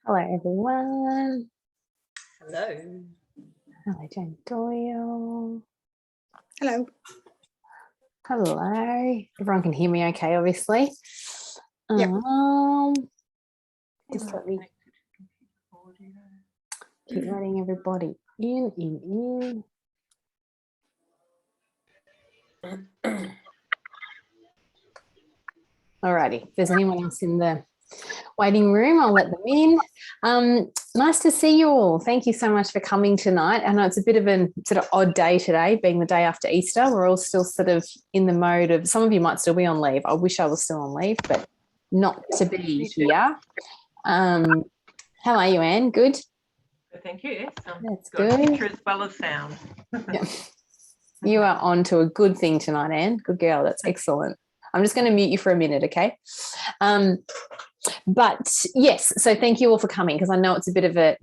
Hello, everyone. Hello. Hello, Jane Doyle. Hello. Hello. Everyone can hear me okay, obviously. Yep. Just let me keep letting everybody in. Alrighty. If there's anyone else in the waiting room, I'll let them in. Nice to see you all. Thank you so much for coming tonight. I know it's a bit of a sort of odd day today, being the day after Easter. We're all still sort of in the mode of, some of you might still be on leave. I wish I was still on leave, but not to be here. How are you, Anne? Good? Thank you. Yes, that's got good. A picture as well as sound. Yeah. You are on to a good thing tonight, Anne. Good girl. That's excellent. I'm just going to mute you for a minute, okay? But yes, so thank you all for coming, because I know it's a bit of a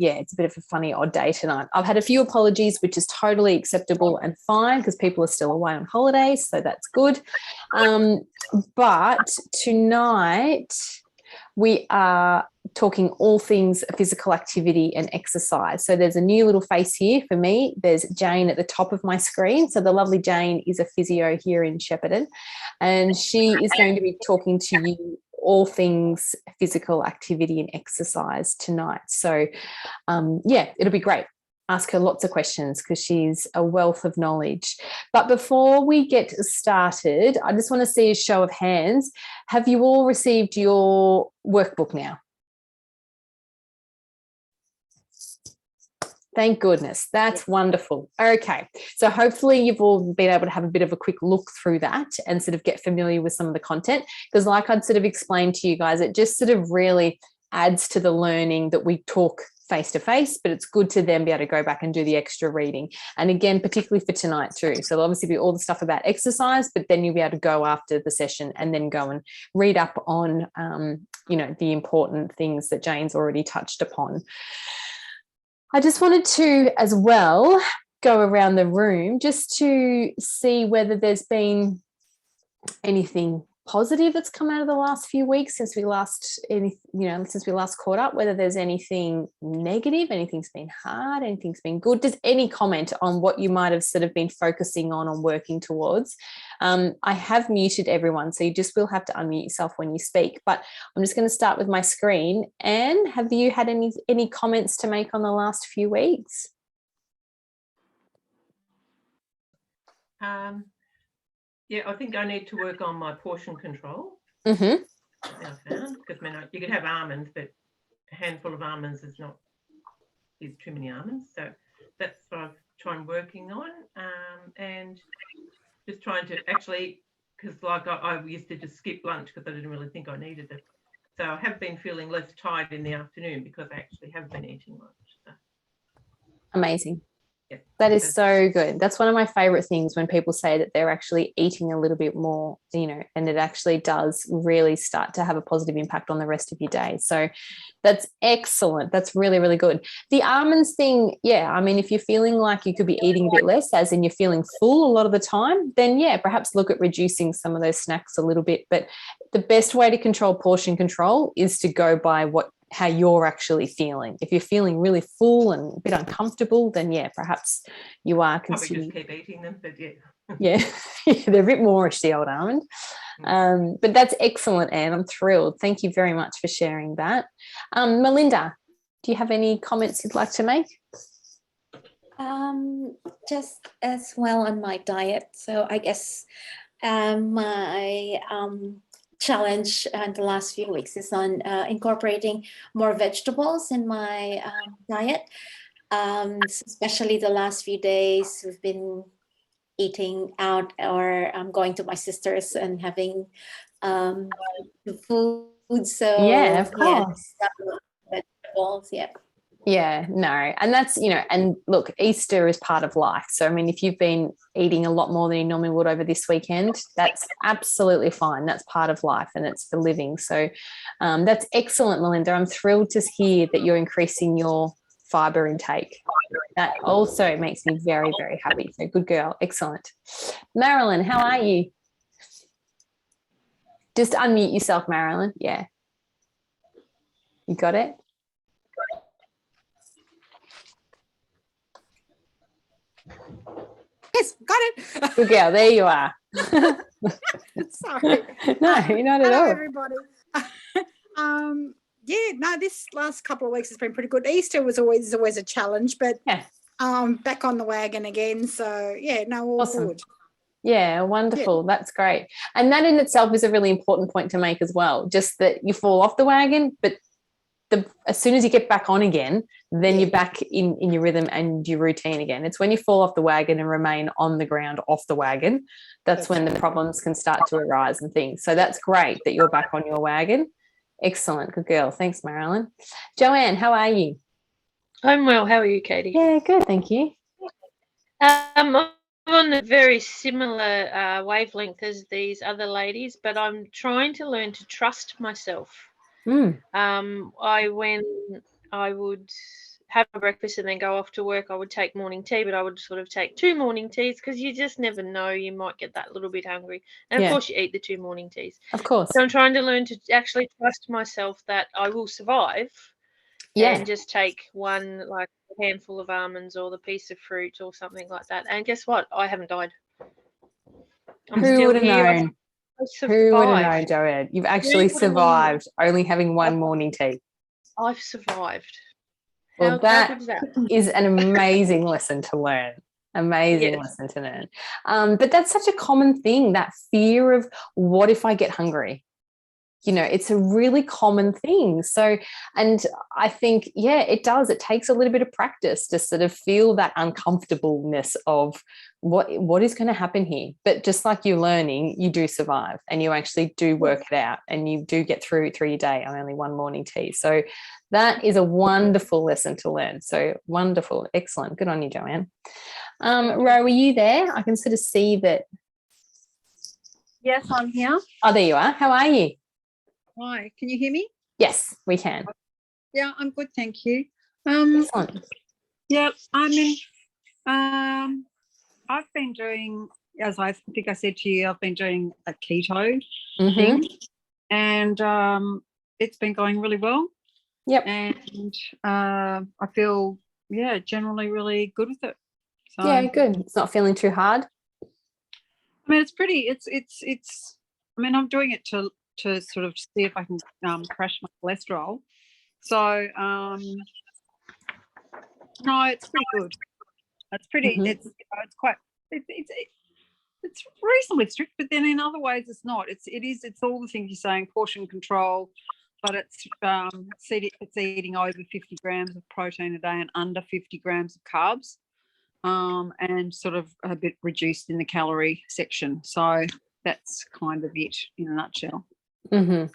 funny odd day tonight. I've had a few apologies, which is totally acceptable and fine, because people are still away on holidays, so that's good. But tonight we are talking all things physical activity and exercise. So there's a new little face here for me. There's Jane at the top of my screen. So the lovely Jane is a physio here in Shepparton, and she is going to be talking to you all things physical activity and exercise tonight. So it'll be great. Ask her lots of questions, because she's a wealth of knowledge. But before we get started, I just want to see a show of hands. Have you all received your workbook now? Thank goodness. That's wonderful. Okay. So hopefully you've all been able to have a bit of a quick look through that and sort of get familiar with some of the content, because like I'd sort of explained to you guys, it just sort of really adds to the learning that we talk face to face, but it's good to then be able to go back and do the extra reading. And again, particularly for tonight too. So there'll obviously be all the stuff about exercise, but then you'll be able to go after the session and then go and read up on, the important things that Jane's already touched upon. I just wanted to, as well, go around the room just to see whether there's been anything positive that's come out of the last few weeks since we last caught up, whether there's anything negative, anything's been hard, anything's been good. Does any comment on what you might have sort of been focusing on or working towards? I have muted everyone, so you just will have to unmute yourself when you speak, but I'm just going to start with my screen. Anne, have you had any comments to make on the last few weeks? Yeah, I think I need to work on my portion control. Mm-hmm. I found, because you could have almonds, but a handful of almonds is too many almonds. So that's what I've tried working on, and just trying to actually, because like I used to just skip lunch because I didn't really think I needed it. So I have been feeling less tired in the afternoon because I actually have been eating lunch. So. Amazing. Yeah, that is so good. That's one of my favorite things, when people say that they're actually eating a little bit more, and it actually does really start to have a positive impact on the rest of your day. So that's excellent. That's really, really good. The almonds thing, yeah, I mean, if you're feeling like you could be eating a bit less, as in you're feeling full a lot of the time, then yeah, perhaps look at reducing some of those snacks a little bit. But the best way to control portion control is to go by how you're actually feeling. If you're feeling really full and a bit uncomfortable, then yeah, perhaps you are consuming. Probably just keep eating them, but yeah. Yeah, they're a bit moreish, the old almond. But that's excellent, Anne. I'm thrilled. Thank you very much for sharing that. Melinda, do you have any comments you'd like to make? Just as well on my diet. So I guess my challenge in the last few weeks is on incorporating more vegetables in my diet. Especially the last few days, we've been eating out, or going to my sister's and having the food. So yeah, of course. Vegetables, yeah. Yeah, no. And that's, and look, Easter is part of life. So, I mean, if you've been eating a lot more than you normally would over this weekend, that's absolutely fine. That's part of life and it's for living. So that's excellent, Melinda. I'm thrilled to hear that you're increasing your fiber intake. That also makes me very, very happy. So good girl. Excellent. Marilyn, how are you? Just unmute yourself, Marilyn. Yeah. You got it? Yes, got it. Good girl. There you are. Sorry. No, you're not at Hello, all. everybody. Yeah, no, this last couple of weeks has been pretty good. Easter was always a challenge, but Yeah. back on the wagon again. So yeah, no, all Awesome. good. Yeah, wonderful. Yeah. That's great. And that in itself is a really important point to make as well. Just that you fall off the wagon, but as soon as you get back on again, then you're back in your rhythm and your routine again. It's when you fall off the wagon and remain on the ground off the wagon, that's when the problems can start to arise and things. So that's great that you're back on your wagon. Excellent. Good girl. Thanks, Marilyn. Joanne, how are you? I'm well. How are you, Katie? Yeah, good. Thank you. I'm on a very similar wavelength as these other ladies, but I'm trying to learn to trust myself. When I would have a breakfast and then go off to work, I would take morning tea, but I would sort of take 2 morning teas because you just never know, you might get that little bit hungry. And of course you eat the 2 morning teas. Of course. So I'm trying to learn to actually trust myself that I will survive. And just take one, like a handful of almonds or the piece of fruit or something like that. And guess what? I haven't died. Who would have known? Who would have known, Joanne? You've actually survived only having one morning tea. I've survived. Well, that is an amazing lesson to learn. Amazing lesson to learn. But that's such a common thing, that fear of what if I get hungry? You know, it's a really common thing. So, and I think, it does. It takes a little bit of practice to sort of feel that uncomfortableness of what is going to happen here. But just like you're learning, you do survive and you actually do work it out and you do get through your day on only one morning tea. So that is a wonderful lesson to learn. So wonderful. Excellent. Good on you, Joanne. Ro, are you there? I can sort of see that. Yes, I'm here. Oh, there you are. How are you? Hi, can you hear me? Yes, we can. Yeah, I'm good, thank you. Excellent. Yeah, I've been doing, as I think I said to you, I've been doing a keto thing, and it's been going really well. Yep. And I feel, generally really good with it. So, yeah, good. It's not feeling too hard. I mean, it's pretty. It's. I mean, I'm doing it to sort of see if I can crash my cholesterol. So no, it's pretty good. It's pretty. It's quite. It's reasonably strict, but then in other ways it's not. It's all the things you're saying, portion control, but it's eating over 50 grams of protein a day and under 50 grams of carbs, and sort of a bit reduced in the calorie section. So that's kind of it in a nutshell. And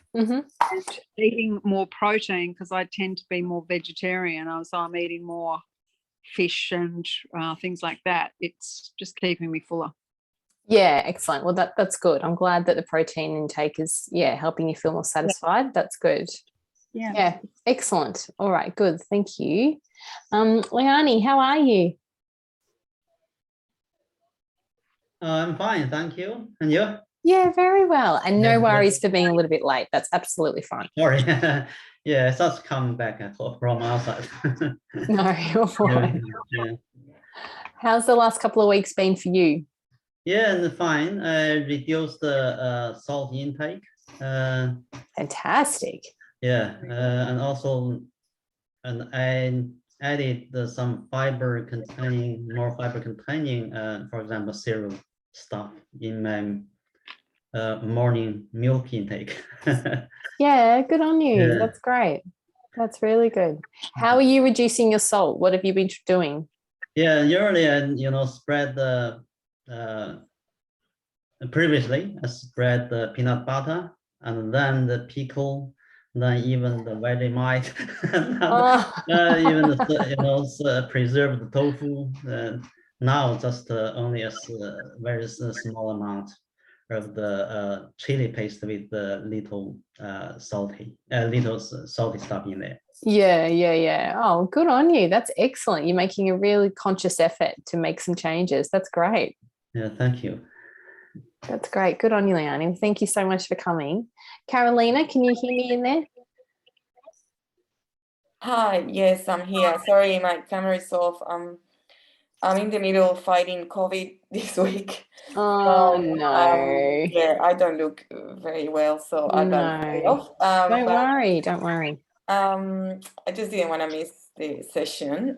eating more protein because I tend to be more vegetarian, so I'm eating more fish and things like that. It's just keeping me fuller. Yeah, excellent. Well, that's good. I'm glad that the protein intake is helping you feel more satisfied. That's good. Yeah, excellent. All right, good. Thank you. Leonie, how are you? I'm fine, thank you. And you? Yeah, very well. And no worries for being a little bit late. That's absolutely fine. Sorry. Yeah, it's just come back from outside. No, you're fine. How's the last couple of weeks been for you? Yeah, and fine. I reduced the salt intake. Fantastic. Yeah, and also, I added some fiber containing, for example, cereal stuff in my morning milk intake. Yeah, good on you. Yeah. That's great. That's really good. How are you reducing your salt? What have you been doing? Yeah, usually I spread the previously I spread the peanut butter and then the pickle, then even the Vegemite, even the preserved tofu. Now just only a very small amount. of the chili paste with the little salty stuff in there. Yeah. Oh, good on you. That's excellent. You're making a really conscious effort to make some changes. That's great. Yeah, thank you. That's great. Good on you, Leonie. Thank you so much for coming. Carolina, can you hear me in there? Hi, yes, I'm here. Sorry, my camera is off. I'm in the middle of fighting COVID this week. Oh, no. Yeah, I don't look very well, so I'd rather stay off. Don't worry. Don't worry. I just didn't want to miss the session.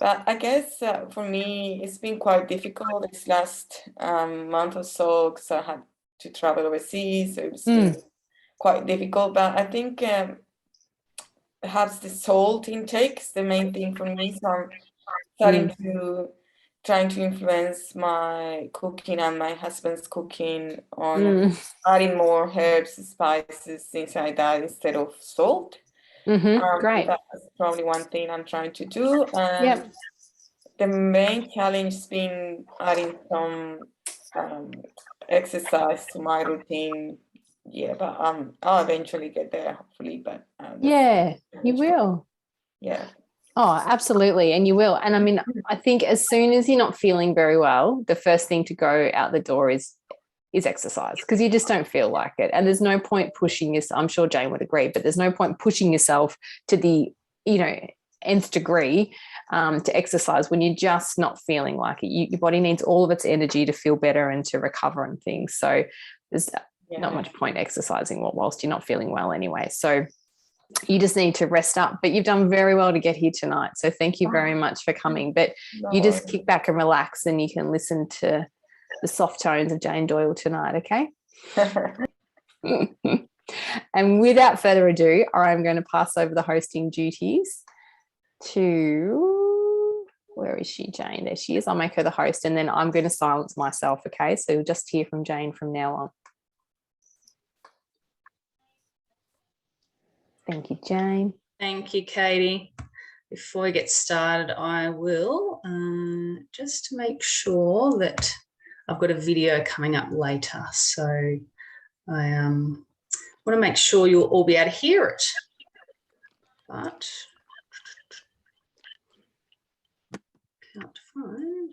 But I guess for me, it's been quite difficult this last month or so because I had to travel overseas, so it's been quite difficult. But I think perhaps the salt intake is the main thing for me. So I'm starting to trying to influence my cooking and my husband's cooking on adding more herbs, spices, things like that instead of salt. Great. That's probably one thing I'm trying to do. And the main challenge has been adding some exercise to my routine. Yeah, but I'll eventually get there, hopefully. But yeah, you will. Yeah. Oh, absolutely. And you will. And I mean, I think as soon as you're not feeling very well, the first thing to go out the door is exercise, because you just don't feel like it. And there's no point pushing yourself. I'm sure Jane would agree, but there's no point pushing yourself to the, nth degree to exercise when you're just not feeling like it. Your body needs all of its energy to feel better and to recover and things. So there's not much point exercising whilst you're not feeling well anyway. So you just need to rest up. But you've done very well to get here tonight. So thank you very much for coming. But you just kick back and relax and you can listen to the soft tones of Jane Doyle tonight, okay? And without further ado, I'm going to pass over the hosting duties to, where is she, Jane? There she is. I'll make her the host and then I'm going to silence myself, okay? So you'll just hear from Jane from now on. Thank you, Jane. Thank you, Katie. Before we get started, I will just make sure that I've got a video coming up later. So I want to make sure you'll all be able to hear it. But can't find.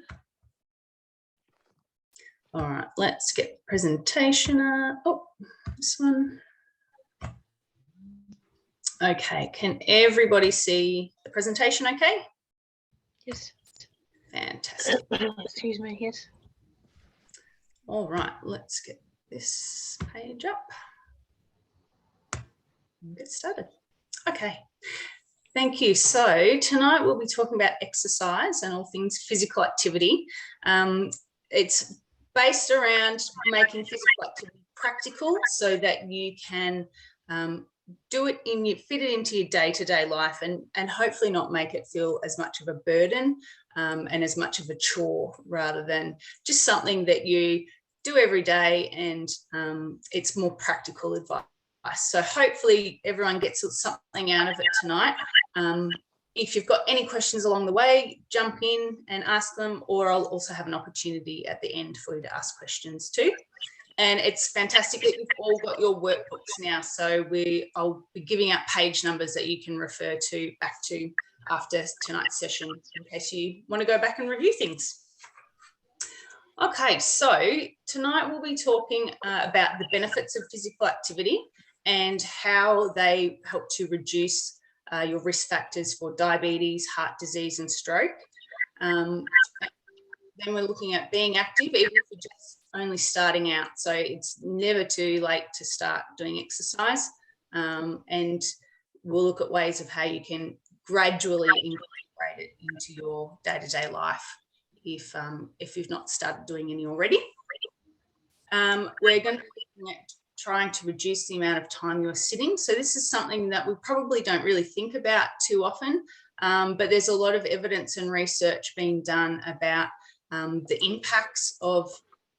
All right, let's get the presentation up. Oh, this one. Okay, can everybody see the presentation okay? Yes. Fantastic. Excuse me, yes. All right, let's get this page up and get started. Okay, thank you. So tonight we'll be talking about exercise and all things physical activity. It's based around making physical activity practical so that you can do it fit it into your day-to-day life and hopefully not make it feel as much of a burden and as much of a chore rather than just something that you do every day and it's more practical advice. So hopefully everyone gets something out of it tonight. If you've got any questions along the way, jump in and ask them, or I'll also have an opportunity at the end for you to ask questions too. And it's fantastic that you've all got your workbooks now. So I'll be giving out page numbers that you can refer back to after tonight's session in case you want to go back and review things. Okay, so tonight we'll be talking about the benefits of physical activity and how they help to reduce your risk factors for diabetes, heart disease and stroke. Then we're looking at being active, even if you're just only starting out. So it's never too late to start doing exercise. And we'll look at ways of how you can gradually incorporate it into your day-to-day life if you've not started doing any already. We're going to be looking at trying to reduce the amount of time you're sitting. So this is something that we probably don't really think about too often, but there's a lot of evidence and research being done about the impacts of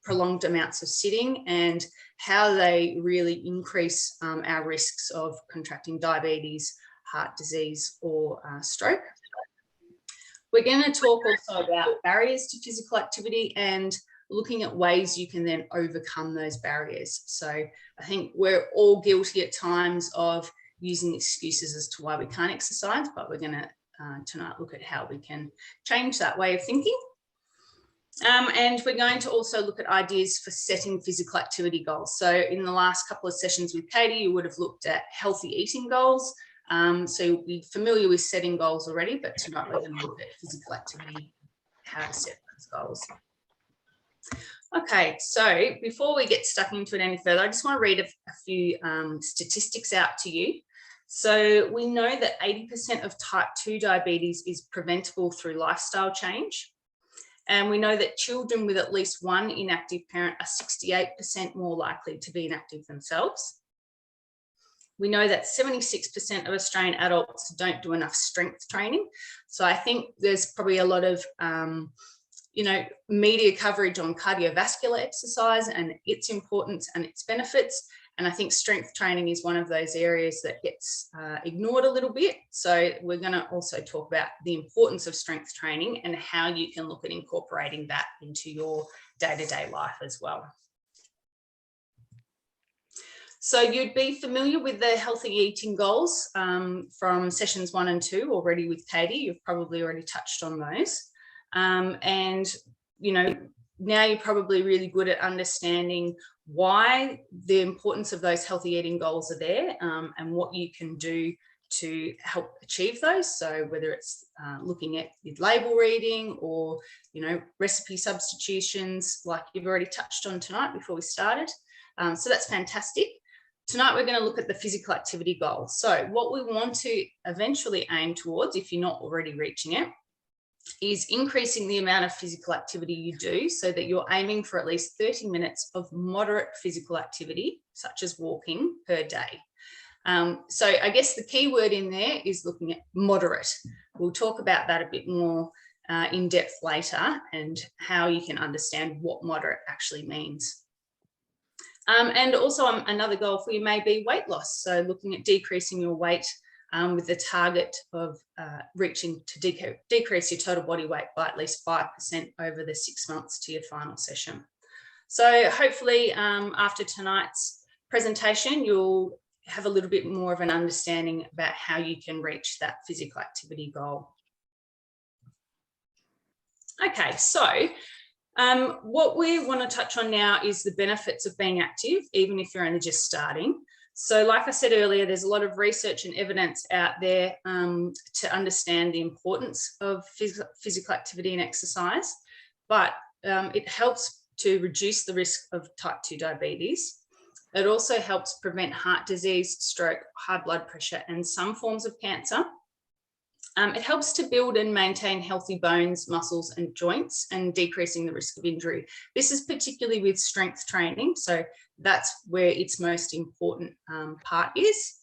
prolonged amounts of sitting and how they really increase our risks of contracting diabetes, heart disease or stroke. We're going to talk also about barriers to physical activity and looking at ways you can then overcome those barriers. So I think we're all guilty at times of using excuses as to why we can't exercise, but we're going to tonight look at how we can change that way of thinking. And we're going to also look at ideas for setting physical activity goals. So in the last couple of sessions with Katie, you would have looked at healthy eating goals. So you'll be familiar with setting goals already, but tonight we're going to look at physical activity, how to set those goals. Okay, so before we get stuck into it any further, I just want to read a few statistics out to you. So we know that 80% of type 2 diabetes is preventable through lifestyle change. And we know that children with at least one inactive parent are 68% more likely to be inactive themselves. We know that 76% of Australian adults don't do enough strength training. So I think there's probably a lot of, media coverage on cardiovascular exercise and its importance and its benefits. And I think strength training is one of those areas that gets ignored a little bit. So we're going to also talk about the importance of strength training and how you can look at incorporating that into your day-to-day life as well. So you'd be familiar with the healthy eating goals from sessions 1 and 2 already with Katie. You've probably already touched on those. Now you're probably really good at understanding why the importance of those healthy eating goals are there and what you can do to help achieve those. So whether it's looking at your label reading or, recipe substitutions like you've already touched on tonight before we started. So that's fantastic. Tonight, we're going to look at the physical activity goal. So what we want to eventually aim towards, if you're not already reaching it, is increasing the amount of physical activity you do so that you're aiming for at least 30 minutes of moderate physical activity, such as walking, per day. So I guess the key word in there is looking at moderate. We'll talk about that a bit more in depth later and how you can understand what moderate actually means. And also another goal for you may be weight loss. So looking at decreasing your weight with the target of reaching to decrease your total body weight by at least 5% over the 6 months to your final session. So hopefully after tonight's presentation, you'll have a little bit more of an understanding about how you can reach that physical activity goal. Okay, so what we want to touch on now is the benefits of being active, even if you're only just starting. So like I said earlier, there's a lot of research and evidence out there to understand the importance of physical activity and exercise, but it helps to reduce the risk of type 2 diabetes. It also helps prevent heart disease, stroke, high blood pressure, and some forms of cancer. It helps to build and maintain healthy bones, muscles, and joints, and decreasing the risk of injury. This is particularly with strength training, so that's where its most important part is.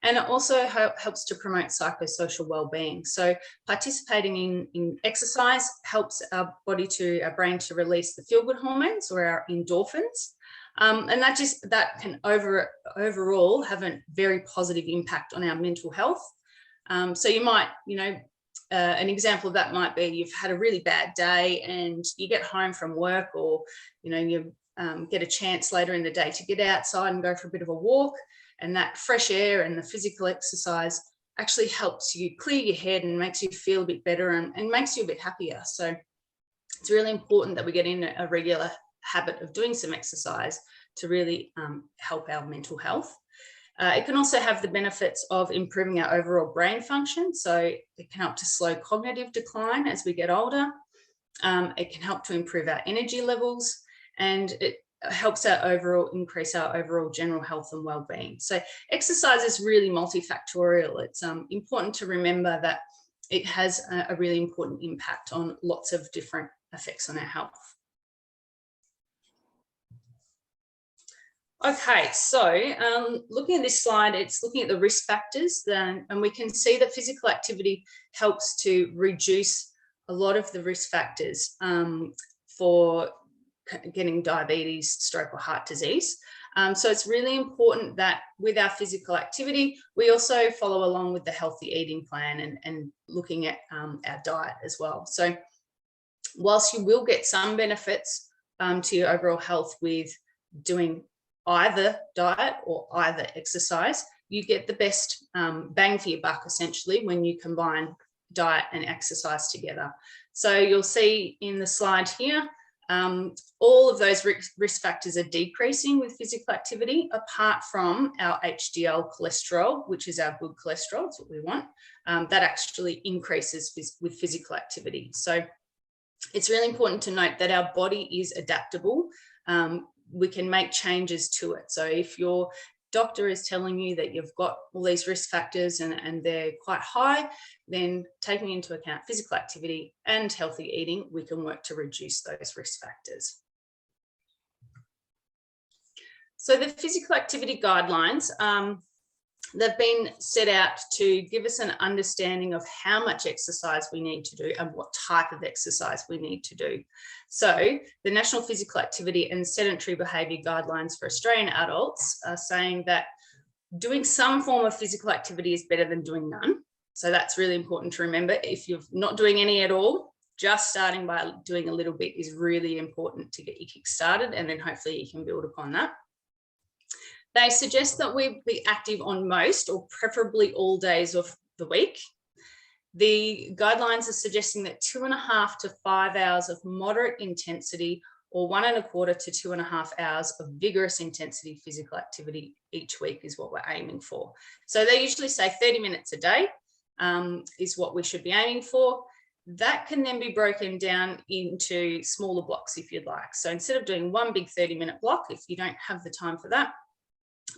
And it also helps to promote psychosocial well-being. So participating in exercise helps our brain to release the feel-good hormones, or our endorphins. And that can overall have a very positive impact on our mental health. So you might, an example of that might be you've had a really bad day and you get home from work, or, you get a chance later in the day to get outside and go for a bit of a walk, and that fresh air and the physical exercise actually helps you clear your head and makes you feel a bit better and makes you a bit happier. So it's really important that we get in a regular habit of doing some exercise to really help our mental health. It can also have the benefits of improving our overall brain function. So it can help to slow cognitive decline as we get older. It can help to improve our energy levels, and it helps increase our overall general health and well-being. So exercise is really multifactorial. It's important to remember that it has a really important impact on lots of different effects on our health. Okay, so looking at this slide, it's looking at the risk factors, and we can see that physical activity helps to reduce a lot of the risk factors for getting diabetes, stroke, or heart disease. So it's really important that with our physical activity, we also follow along with the healthy eating plan and looking at our diet as well. So whilst you will get some benefits to your overall health with doing either diet or either exercise. You get the best bang for your buck, essentially, when you combine diet and exercise together. So you'll see in the slide here, all of those risk factors are decreasing with physical activity, apart from our HDL cholesterol, which is our good cholesterol. It's what we want. That actually increases with physical activity. So it's really important to note that our body is adaptable. We can make changes to it. So if your doctor is telling you that you've got all these risk factors and they're quite high, then taking into account physical activity and healthy eating, we can work to reduce those risk factors. So the physical activity guidelines, they've been set out to give us an understanding of how much exercise we need to do and what type of exercise we need to do. So the National Physical Activity and Sedentary Behaviour Guidelines for Australian adults are saying that doing some form of physical activity is better than doing none. So that's really important to remember. If you're not doing any at all, just starting by doing a little bit is really important to get you kick started, and then hopefully you can build upon that. They suggest that we be active on most or preferably all days of the week. The guidelines are suggesting that 2.5 to 5 hours of moderate intensity or 1.25 to 2.5 hours of vigorous intensity physical activity each week is what we're aiming for. So they usually say 30 minutes a day is what we should be aiming for. That can then be broken down into smaller blocks if you'd like. So instead of doing one big 30-minute block, if you don't have the time for that,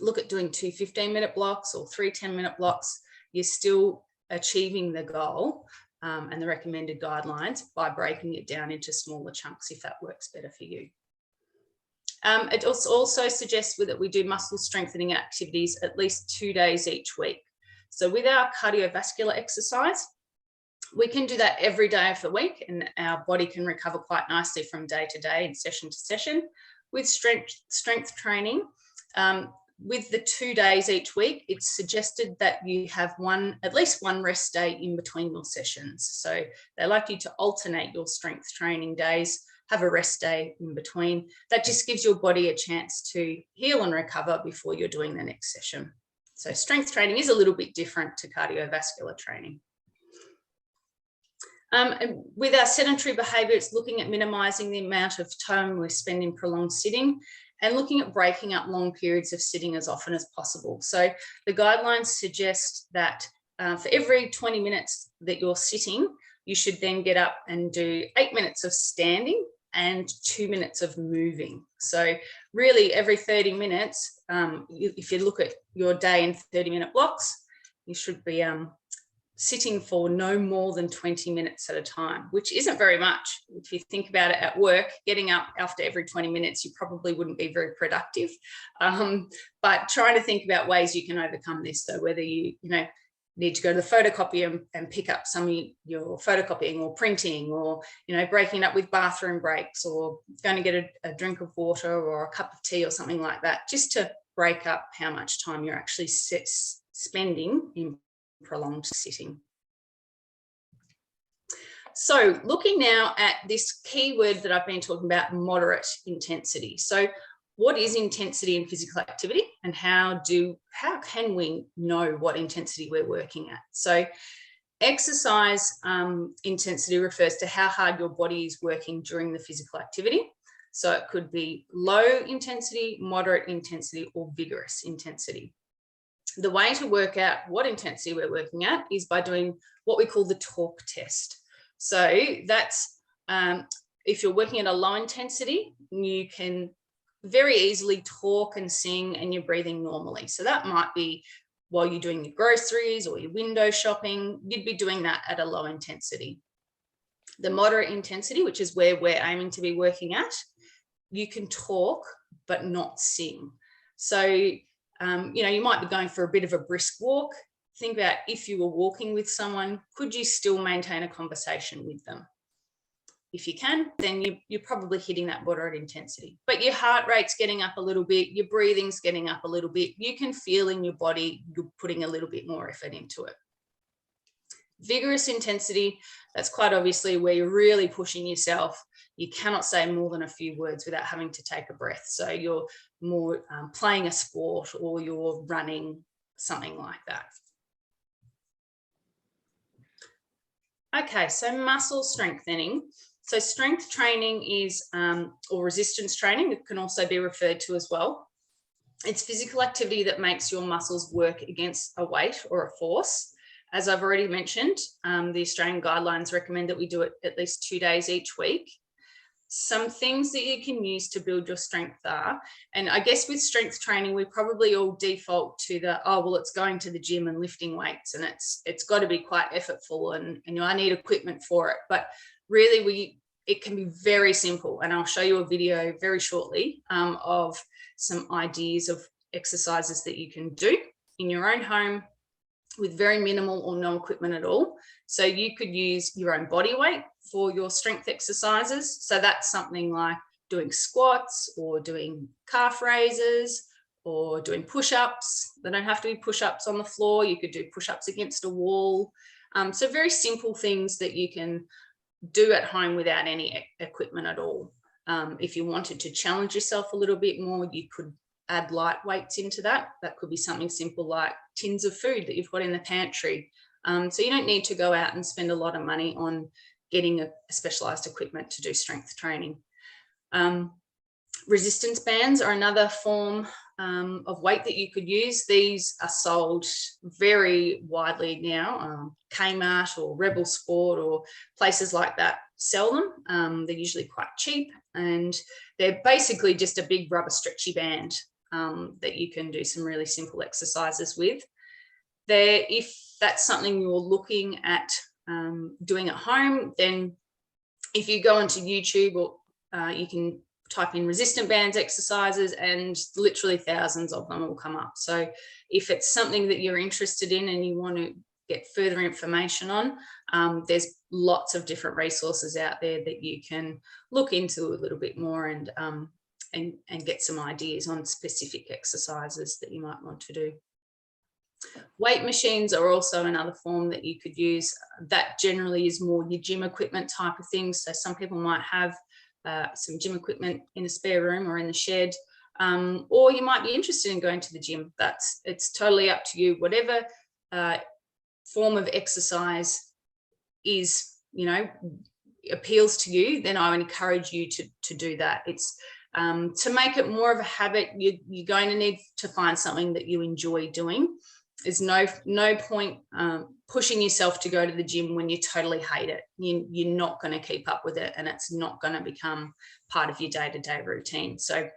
look at doing 2 15-minute blocks or 3 10-minute blocks. You're still achieving the goal and the recommended guidelines by breaking it down into smaller chunks if that works better for you. It also suggests that we do muscle strengthening activities at least 2 days each week. So with our cardiovascular exercise, we can do that every day of the week and our body can recover quite nicely from day to day and session to session. With strength training, with the 2 days each week, it's suggested that you have at least one rest day in between your sessions. So they like you to alternate your strength training days, have a rest day in between. That just gives your body a chance to heal and recover before you're doing the next session. So strength training is a little bit different to cardiovascular training. And with our sedentary behaviour, it's looking at minimising the amount of time we spend in prolonged sitting and looking at breaking up long periods of sitting as often as possible. So the guidelines suggest that for every 20 minutes that you're sitting, you should then get up and do 8 minutes of standing and 2 minutes of moving. So really every 30 minutes, if you look at your day in 30-minute blocks, you should be sitting for no more than 20 minutes at a time, which isn't very much. If you think about it at work, getting up after every 20 minutes, you probably wouldn't be very productive. But trying to think about ways you can overcome this. So whether you need to go to the photocopier and pick up some of your photocopying or printing, or breaking up with bathroom breaks, or going to get a drink of water or a cup of tea or something like that, just to break up how much time you're actually spending in prolonged sitting. So looking now at this key word that I've been talking about, moderate intensity. So what is intensity in physical activity, and how can we know what intensity we're working at? So exercise intensity refers to how hard your body is working during the physical activity. So it could be low intensity, moderate intensity, or vigorous intensity. The way to work out what intensity we're working at is by doing what we call the talk test. So that's if you're working at a low intensity, you can very easily talk and sing and you're breathing normally. So that might be while you're doing your groceries or your window shopping, you'd be doing that at a low intensity. The moderate intensity, which is where we're aiming to be working at, you can talk but not sing. So you might be going for a bit of a brisk walk. Think about if you were walking with someone, could you still maintain a conversation with them? If you can, then you're probably hitting that moderate intensity. But your heart rate's getting up a little bit, your breathing's getting up a little bit. You can feel in your body you're putting a little bit more effort into it. Vigorous intensity, that's quite obviously where you're really pushing yourself. You cannot say more than a few words without having to take a breath. So you're more playing a sport, or you're running, something like that. Okay, so muscle strengthening. So strength training is, or resistance training, it can also be referred to as well. It's physical activity that makes your muscles work against a weight or a force. As I've already mentioned, the Australian guidelines recommend that we do it at least 2 days each week. Some things that you can use to build your strength are, and I guess with strength training, we probably all default to the, oh, well, it's going to the gym and lifting weights, and it's got to be quite effortful, and you know, I need equipment for it. But really, it can be very simple, and I'll show you a video very shortly of some ideas of exercises that you can do in your own home with very minimal or no equipment at all. So you could use your own body weight for your strength exercises. So that's something like doing squats or doing calf raises or doing push-ups. They don't have to be push-ups on the floor. You could do push-ups against a wall. So very simple things that you can do at home without any equipment at all. If you wanted to challenge yourself a little bit more, you could add light weights into that. That could be something simple like tins of food that you've got in the pantry. So you don't need to go out and spend a lot of money on getting a specialized equipment to do strength training. Resistance bands are another form of weight that you could use. These are sold very widely now. Kmart or Rebel Sport or places like that sell them. They're usually quite cheap, and they're basically just a big rubber stretchy band that you can do some really simple exercises with. If that's something you're looking at doing at home, then if you go onto YouTube, or you can type in resistant bands exercises, and literally thousands of them will come up. So if it's something that you're interested in and you want to get further information on, there's lots of different resources out there that you can look into a little bit more and get some ideas on specific exercises that you might want to do. Weight machines are also another form that you could use. That generally is more your gym equipment type of things. So some people might have some gym equipment in a spare room or in the shed, or you might be interested in going to the gym. It's totally up to you. Whatever form of exercise is, appeals to you, then I would encourage you to do that. It's to make it more of a habit, you're going to need to find something that you enjoy doing. There's no point pushing yourself to go to the gym when you totally hate it. You're not going to keep up with it, and it's not going to become part of your day-to-day routine. So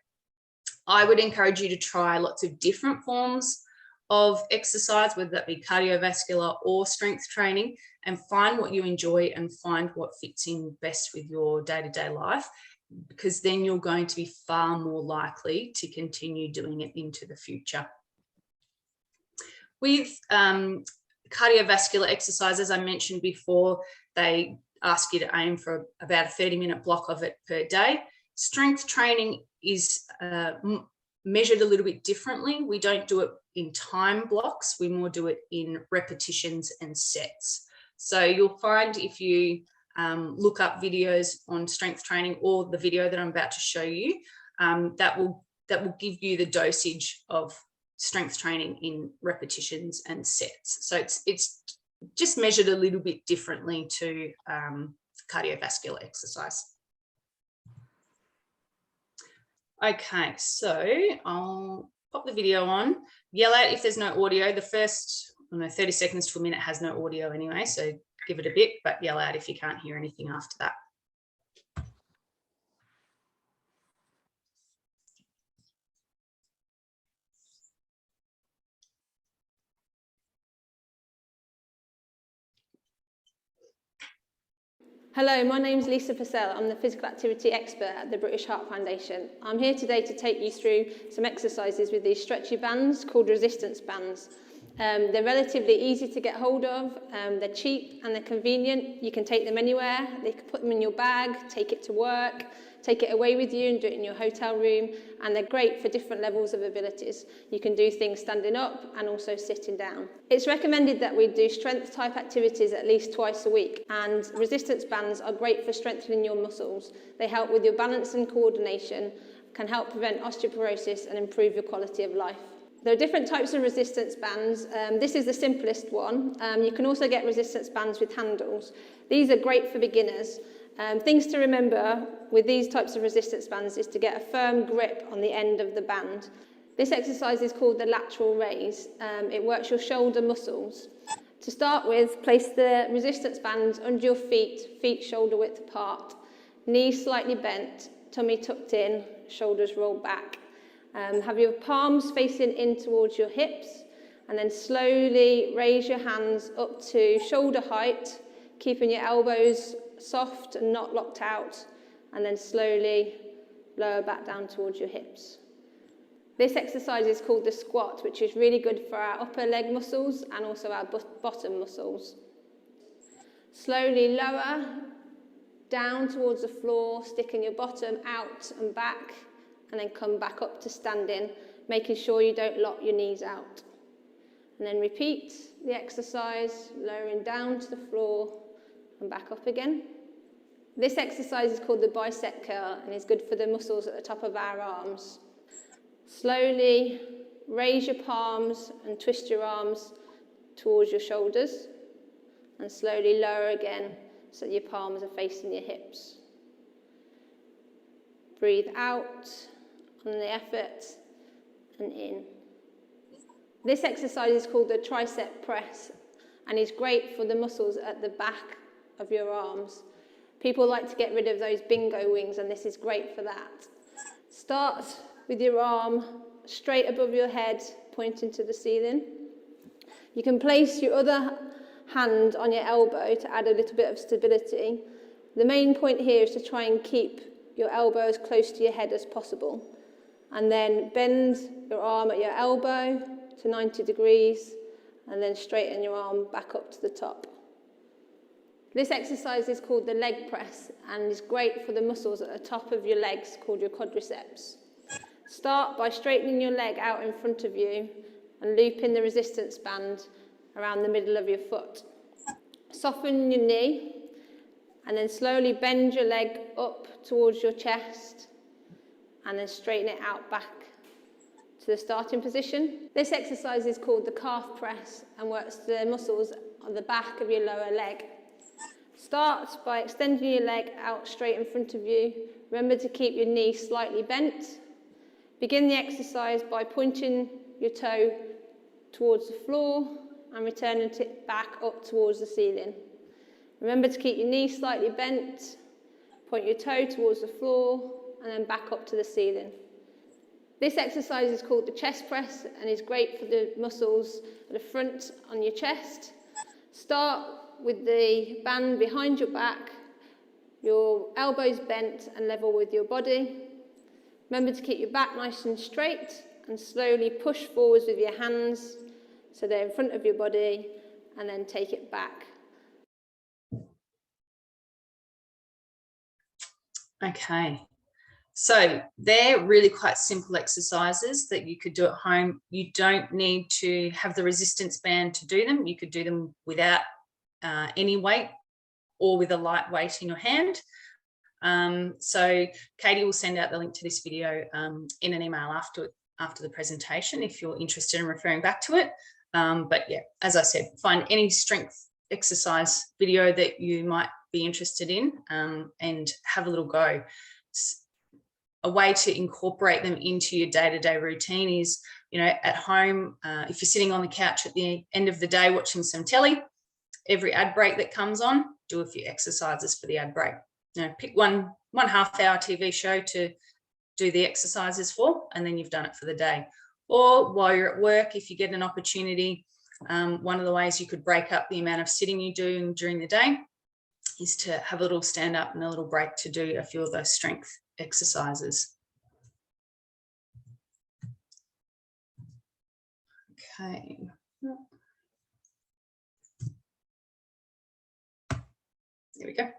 I would encourage you to try lots of different forms of exercise, whether that be cardiovascular or strength training, and find what you enjoy and find what fits in best with your day-to-day life, because then you're going to be far more likely to continue doing it into the future. With cardiovascular exercises, I mentioned before, they ask you to aim for about a 30-minute block of it per day. Strength training is measured a little bit differently. We don't do it in time blocks. We more do it in repetitions and sets. So you'll find if you look up videos on strength training, or the video that I'm about to show you, that will give you the dosage of strength training in repetitions and sets. So it's just measured a little bit differently to cardiovascular exercise. Okay, so I'll pop the video on, yell out if there's no audio. The first 30 seconds to a minute has no audio anyway, so give it a bit, but yell out if you can't hear anything after that. Hello, my name's Lisa Purcell. I'm the physical activity expert at the British Heart Foundation. I'm here today to take you through some exercises with these stretchy bands called resistance bands. They're relatively easy to get hold of, they're cheap and they're convenient. You can take them anywhere, you can put them in your bag, take it to work, take it away with you and do it in your hotel room, and they're great for different levels of abilities. You can do things standing up and also sitting down. It's recommended that we do strength type activities at least twice a week, and resistance bands are great for strengthening your muscles. They help with your balance and coordination, can help prevent osteoporosis and improve your quality of life. There are different types of resistance bands. This is the simplest one. You can also get resistance bands with handles. These are great for beginners. Things to remember with these types of resistance bands is to get a firm grip on the end of the band. This exercise is called the lateral raise. It works your shoulder muscles. To start with, place the resistance bands under your feet, feet shoulder width apart, knees slightly bent, tummy tucked in, shoulders rolled back. Have your palms facing in towards your hips, and then slowly raise your hands up to shoulder height, keeping your elbows soft and not locked out, and then slowly lower back down towards your hips. This exercise is called the squat, which is really good for our upper leg muscles and also our bottom muscles. Slowly lower down towards the floor, sticking your bottom out and back, and then come back up to standing, making sure you don't lock your knees out. And then repeat the exercise, lowering down to the floor and back up again. This exercise is called the bicep curl and is good for the muscles at the top of our arms. Slowly raise your palms and twist your arms towards your shoulders, and slowly lower again so that your palms are facing your hips. Breathe out on the effort and in. This exercise is called the tricep press and is great for the muscles at the back of your arms. People like to get rid of those bingo wings, and this is great for that. Start with your arm straight above your head, pointing to the ceiling. You can place your other hand on your elbow to add a little bit of stability. The main point here is to try and keep your elbow as close to your head as possible. And then bend your arm at your elbow to 90 degrees, and then straighten your arm back up to the top. This exercise is called the leg press and is great for the muscles at the top of your legs called your quadriceps. Start by straightening your leg out in front of you and looping the resistance band around the middle of your foot. Soften your knee and then slowly bend your leg up towards your chest and then straighten it out back to the starting position. This exercise is called the calf press and works the muscles on the back of your lower leg. Start by extending your leg out straight in front of you. Remember to keep your knee slightly bent. Begin the exercise by pointing your toe towards the floor and returning it back up towards the ceiling. Remember to keep your knee slightly bent, point your toe towards the floor and then back up to the ceiling. This exercise is called the chest press and is great for the muscles at the front on your chest. Start with the band behind your back, your elbows bent and level with your body. Remember to keep your back nice and straight and slowly push forwards with your hands so they're in front of your body, and then take it back. Okay, so they're really quite simple exercises that you could do at home. You don't need to have the resistance band to do them. You could do them without any weight or with a light weight in your hand. So Katie will send out the link to this video in an email after the presentation if you're interested in referring back to it. But yeah, as I said, find any strength exercise video that you might be interested in and have a little go. A way to incorporate them into your day-to-day routine is, you know, at home, if you're sitting on the couch at the end of the day watching some telly, every ad break that comes on, do a few exercises for the ad break. You know, pick one half-hour TV show to do the exercises for, and then you've done it for the day. Or while you're at work, if you get an opportunity, one of the ways you could break up the amount of sitting you do during the day is to have a little stand up and a little break to do a few of those strength exercises. Okay, There we go.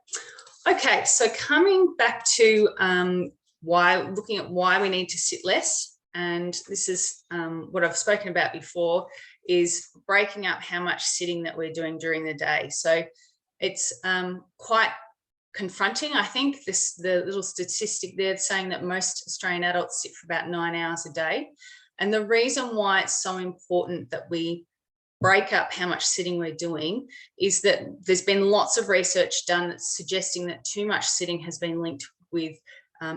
Okay, so coming back to looking at why we need to sit less, and this is what I've spoken about before, is breaking up how much sitting that we're doing during the day. So it's quite confronting, I think, the little statistic there saying that most Australian adults sit for about 9 hours a day. And the reason why it's so important that we break up how much sitting we're doing is that there's been lots of research done that's suggesting that too much sitting has been linked with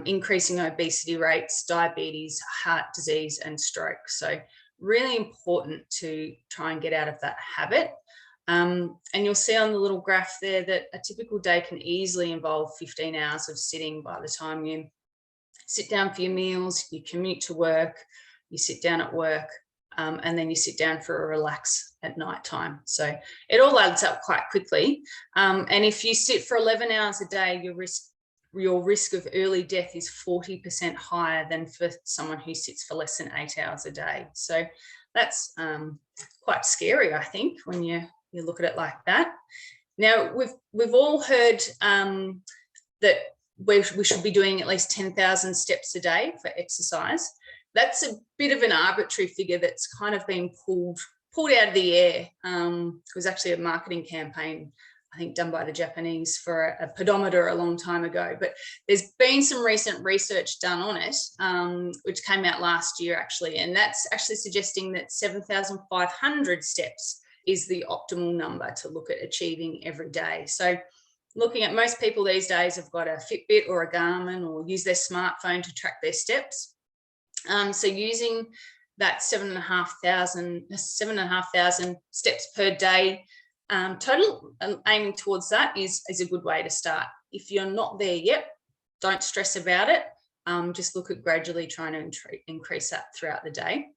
increasing obesity rates, diabetes, heart disease, and stroke. So really important to try and get out of that habit. And you'll see on the little graph there that a typical day can easily involve 15 hours of sitting by the time you sit down for your meals, you commute to work, you sit down at work, and then you sit down for a relax at night time. So it all adds up quite quickly. And if you sit for 11 hours a day, your risk of early death is 40% higher than for someone who sits for less than 8 hours a day. So that's quite scary, I think, when you look at it like that. Now, we've all heard that we should be doing at least 10,000 steps a day for exercise. That's a bit of an arbitrary figure that's kind of been pulled out of the air. It was actually a marketing campaign, I think, done by the Japanese for a pedometer a long time ago. But there's been some recent research done on it, which came out last year, actually. And that's actually suggesting that 7,500 steps is the optimal number to look at achieving every day. So looking at most people these days have got a Fitbit or a Garmin or use their smartphone to track their steps. So using that 7,500 steps per day total, aiming towards that is a good way to start. If you're not there yet, don't stress about it. Just look at gradually trying to increase that throughout the day.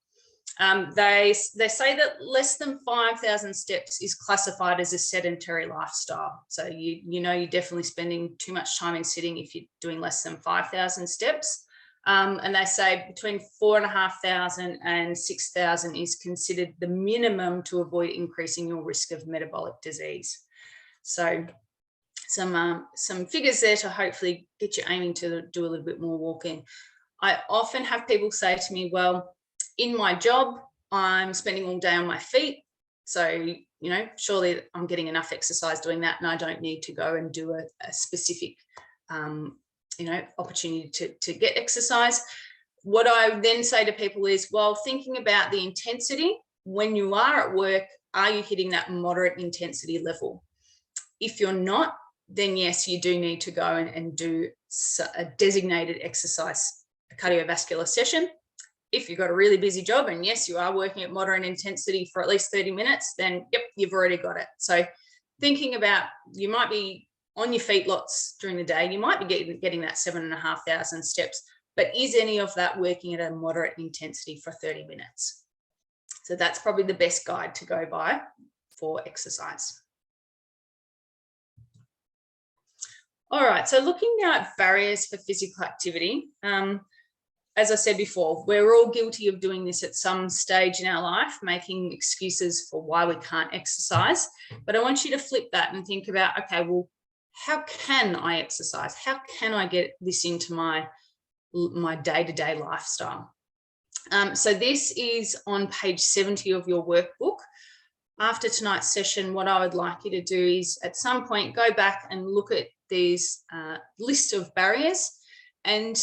They say that less than 5,000 steps is classified as a sedentary lifestyle. So you're definitely spending too much time in sitting if you're doing less than 5,000 steps. And they say between 4,500 and 6,000 is considered the minimum to avoid increasing your risk of metabolic disease. So some figures there to hopefully get you aiming to do a little bit more walking. I often have people say to me, well, in my job, I'm spending all day on my feet. So, surely I'm getting enough exercise doing that and I don't need to go and do a specific, opportunity to get exercise. What I then say to people is, well, thinking about the intensity, when you are at work, are you hitting that moderate intensity level? If you're not, then yes, you do need to go and do a designated exercise, a cardiovascular session. If you've got a really busy job and yes, you are working at moderate intensity for at least 30 minutes, then yep, you've already got it. So thinking about, you might be on your feet lots during the day, you might be getting that 7,500 steps, but is any of that working at a moderate intensity for 30 minutes? So that's probably the best guide to go by for exercise. All right, so looking now at barriers for physical activity. As I said before, we're all guilty of doing this at some stage in our life, making excuses for why we can't exercise. But I want you to flip that and think about, okay, well, how can I exercise? How can I get this into my day-to-day lifestyle? So this is on page 70 of your workbook. After tonight's session, what I would like you to do is at some point go back and look at these list of barriers and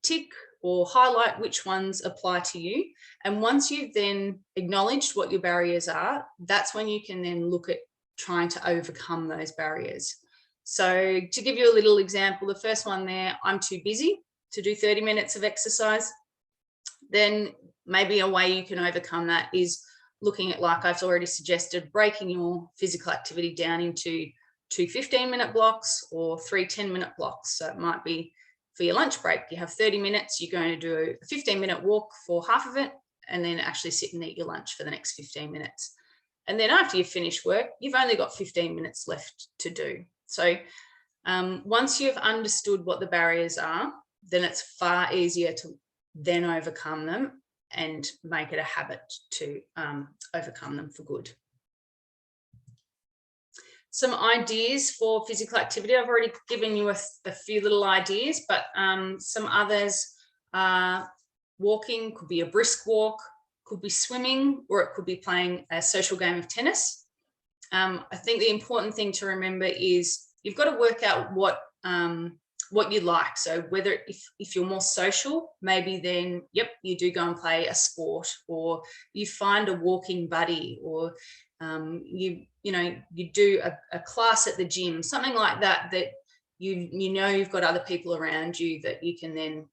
tick or highlight which ones apply to you. And once you've then acknowledged what your barriers are, that's when you can then look at trying to overcome those barriers. So to give you a little example, the first one there, I'm too busy to do 30 minutes of exercise. Then maybe a way you can overcome that is looking at, like I've already suggested, breaking your physical activity down into 2 15-minute blocks or 3 10-minute blocks. So it might be for your lunch break, you have 30 minutes, you're going to do a 15-minute walk for half of it, and then actually sit and eat your lunch for the next 15 minutes. And then after you finish work, you've only got 15 minutes left to do. So once you've understood what the barriers are, then it's far easier to then overcome them and make it a habit to overcome them for good. Some ideas for physical activity. I've already given you a few little ideas, but some others are walking, could be a brisk walk, could be swimming, or it could be playing a social game of tennis. I think the important thing to remember is you've got to work out what you like. So whether if you're more social, maybe then, yep, you do go and play a sport, or you find a walking buddy, or you do a class at the gym, something like that, that you know you've got other people around you that you can then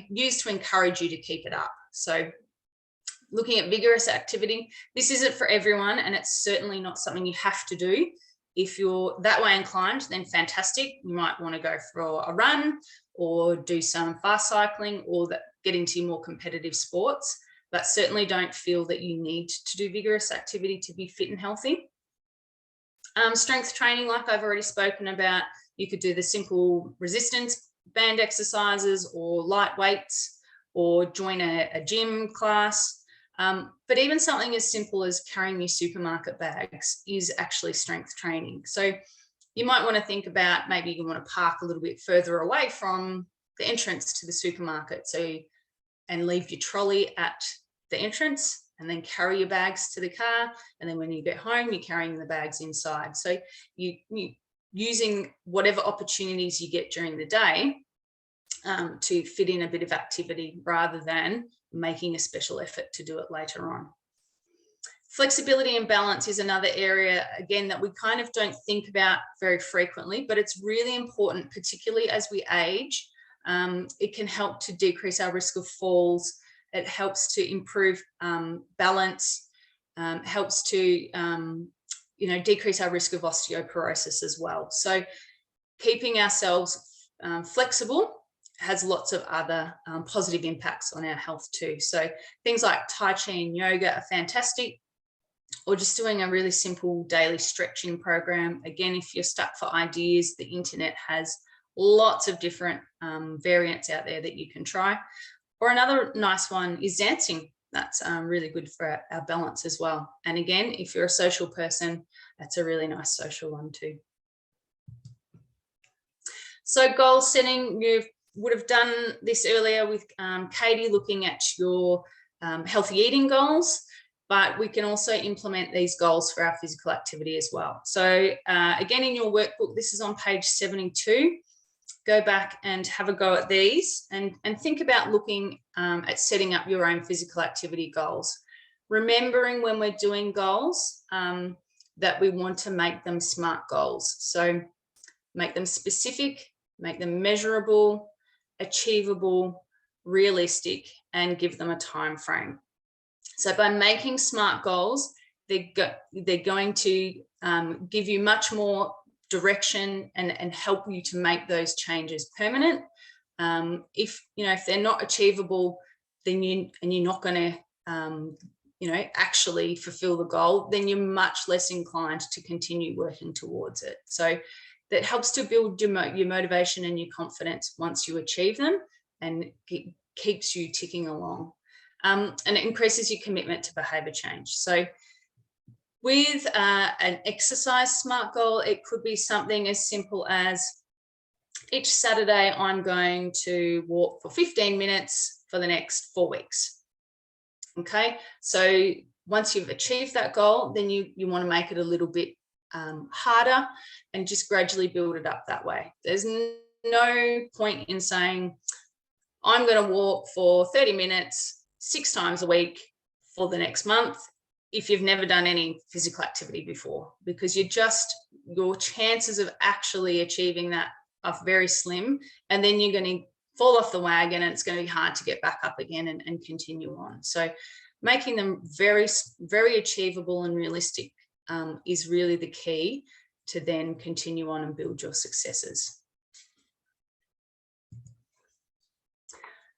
use to encourage you to keep it up. So looking at vigorous activity, this isn't for everyone, and it's certainly not something you have to do. If you're that way inclined, then fantastic. You might want to go for a run or do some fast cycling, or get into more competitive sports, but certainly don't feel that you need to do vigorous activity to be fit and healthy. Strength training, like I've already spoken about, you could do the simple resistance band exercises or light weights, or join a gym class. But even something as simple as carrying your supermarket bags is actually strength training. So you might want to think about, maybe you want to park a little bit further away from the entrance to the supermarket, and leave your trolley at the entrance, and then carry your bags to the car, and then when you get home, you're carrying the bags inside. So you using whatever opportunities you get during the day to fit in a bit of activity, rather than making a special effort to do it later on. Flexibility and balance is another area, again, that we kind of don't think about very frequently, but it's really important, particularly as we age. It can help to decrease our risk of falls. It helps to improve balance, helps to decrease our risk of osteoporosis as well. So keeping ourselves flexible has lots of other positive impacts on our health too. So things like Tai Chi and yoga are fantastic, or just doing a really simple daily stretching program. Again, if you're stuck for ideas, the internet has lots of different variants out there that you can try. Or another nice one is dancing. That's really good for our balance as well. And again, if you're a social person, that's a really nice social one too. So goal setting, you would have done this earlier with Katie, looking at your healthy eating goals, but we can also implement these goals for our physical activity as well. So again, in your workbook, this is on page 72. Go back and have a go at these, and think about looking at setting up your own physical activity goals. Remembering when we're doing goals that we want to make them SMART goals. So make them specific, make them measurable, achievable, realistic, and give them a time frame. So by making SMART goals, they're going to give you much more direction and help you to make those changes permanent. If they're not achievable, then you're not going to actually fulfill the goal, then you're much less inclined to continue working towards it. So that helps to build your motivation and your confidence once you achieve them, and keeps you ticking along. And it increases your commitment to behavior change. So with an exercise SMART goal, it could be something as simple as, each Saturday I'm going to walk for 15 minutes for the next 4 weeks. Okay, so once you've achieved that goal, then you want to make it a little bit harder, and just gradually build it up that way. There's no point in saying, I'm going to walk for 30 minutes 6 times a week for the next month, if you've never done any physical activity before, because your chances of actually achieving that are very slim, and then you're going to fall off the wagon, and it's going to be hard to get back up again and continue on. So making them very, very achievable and realistic is really the key to then continue on and build your successes.